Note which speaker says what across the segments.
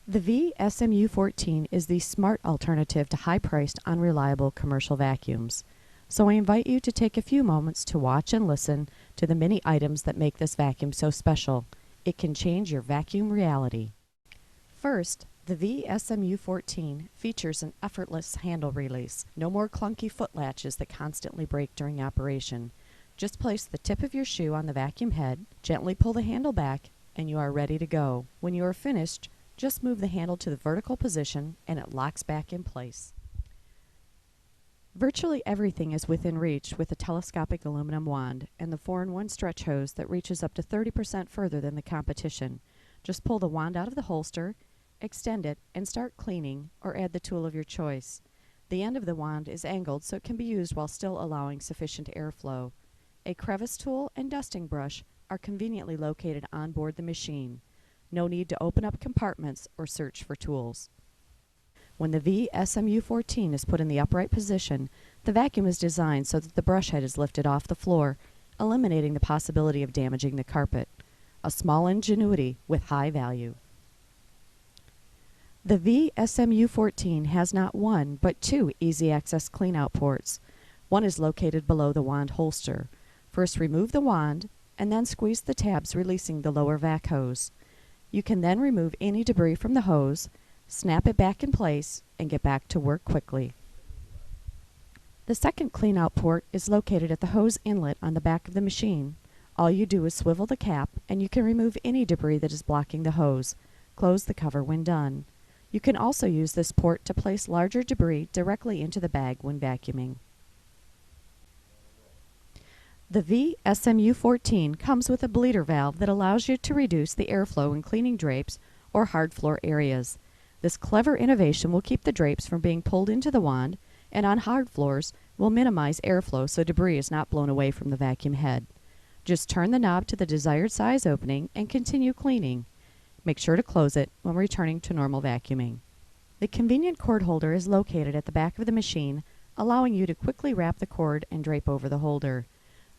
Speaker 1: The SMU14 is the smart alternative to high-priced, unreliable commercial vacuums. So I invite you to take a few moments to watch and listen to the many items that make this vacuum so special. It can change your vacuum reality. First, the SMU14 features an effortless handle release. No more clunky foot latches that constantly break during operation. Just place the tip of your shoe on the vacuum head, gently pull the handle back, and you are ready to go. When you are finished, just move the handle to the vertical position and it locks back in place. Virtually everything is within reach with a telescopic aluminum wand and the 4-in-1 stretch hose that reaches up to 30% further than the competition. Just pull the wand out of the holster, extend it, and start cleaning or add the tool of your choice. The end of the wand is angled so it can be used while still allowing sufficient airflow. A crevice tool and dusting brush are conveniently located on board the machine. No need to open up compartments or search for tools. When the SMU14 is put in the upright position, the vacuum is designed so that the brush head is lifted off the floor, eliminating the possibility of damaging the carpet. A small ingenuity with high value. The SMU14 has not one, but two easy access cleanout ports. One is located below the wand holster. First remove the wand, and then squeeze the tabs releasing the lower vac hose. You can then remove any debris from the hose, snap it back in place, and get back to work quickly. The second cleanout port is located at the hose inlet on the back of the machine. All you do is swivel the cap, and you can remove any debris that is blocking the hose. Close the cover when done. You can also use this port to place larger debris directly into the bag when vacuuming. The SMU14 comes with a bleeder valve that allows you to reduce the airflow in cleaning drapes or hard floor areas. This clever innovation will keep the drapes from being pulled into the wand, and on hard floors will minimize airflow so debris is not blown away from the vacuum head. Just turn the knob to the desired size opening and continue cleaning. Make sure to close it when returning to normal vacuuming. The convenient cord holder is located at the back of the machine, allowing you to quickly wrap the cord and drape over the holder.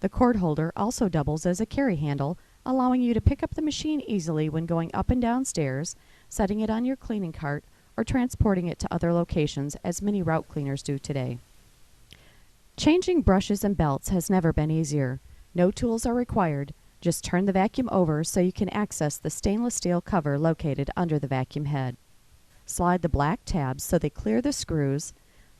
Speaker 1: The cord holder also doubles as a carry handle, allowing you to pick up the machine easily when going up and down stairs, setting it on your cleaning cart, or transporting it to other locations as many route cleaners do today. Changing brushes and belts has never been easier. No tools are required. Just turn the vacuum over so you can access the stainless steel cover located under the vacuum head. Slide the black tabs so they clear the screws,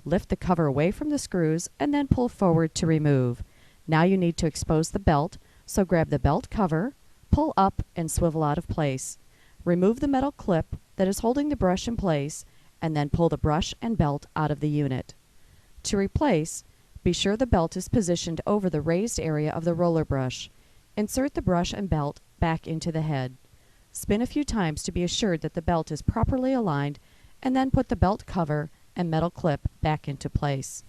Speaker 1: lift the cover away from the screws, and then pull forward to remove. Now you need to expose the belt, so grab the belt cover, pull up, and swivel out of place. Remove the metal clip that is holding the brush in place, and then pull the brush and belt out of the unit. To replace, be sure the belt is positioned over the raised area of the roller brush. Insert the brush and belt back into the head. Spin a few times to be assured that the belt is properly aligned, and then put the belt cover and metal clip back into place.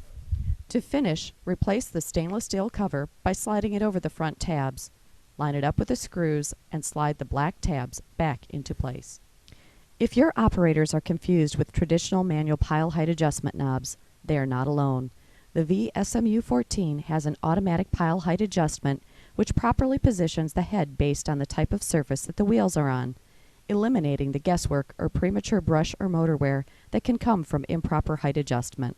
Speaker 1: To finish, replace the stainless steel cover by sliding it over the front tabs. Line it up with the screws and slide the black tabs back into place. If your operators are confused with traditional manual pile height adjustment knobs, they are not alone. The SMU14 has an automatic pile height adjustment which properly positions the head based on the type of surface that the wheels are on, eliminating the guesswork or premature brush or motor wear that can come from improper height adjustment.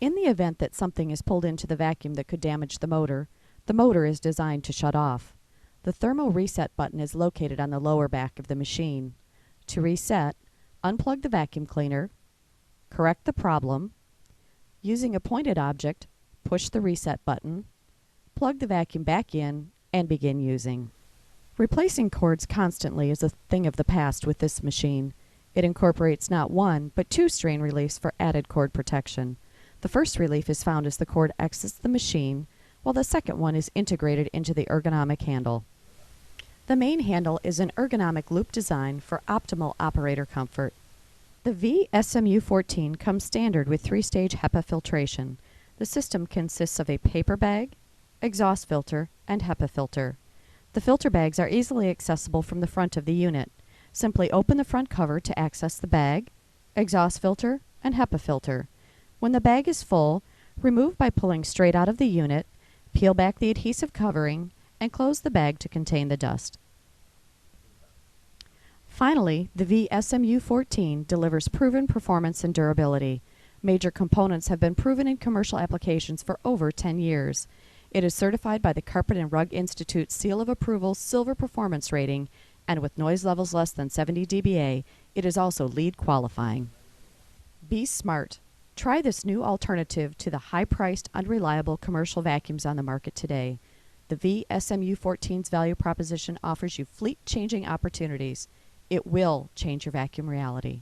Speaker 1: In the event that something is pulled into the vacuum that could damage the motor is designed to shut off. The thermal reset button is located on the lower back of the machine. To reset, unplug the vacuum cleaner, correct the problem. Using a pointed object, push the reset button, plug the vacuum back in, and begin using. Replacing cords constantly is a thing of the past with this machine. It incorporates not one, but two strain reliefs for added cord protection. The first relief is found as the cord exits the machine, while the second one is integrated into the ergonomic handle. The main handle is an ergonomic loop design for optimal operator comfort. The SMU14 comes standard with 3-stage HEPA filtration. The system consists of a paper bag, exhaust filter, and HEPA filter. The filter bags are easily accessible from the front of the unit. Simply open the front cover to access the bag, exhaust filter, and HEPA filter. When the bag is full, remove by pulling straight out of the unit, peel back the adhesive covering, and close the bag to contain the dust. Finally, the SMU14 delivers proven performance and durability. Major components have been proven in commercial applications for over 10 years. It is certified by the Carpet and Rug Institute Seal of Approval Silver Performance Rating, and with noise levels less than 70 dBA, it is also LEED qualifying. Be smart. Try this new alternative to the high-priced, unreliable commercial vacuums on the market today. The SMU14's value proposition offers you fleet-changing opportunities. It will change your vacuum reality.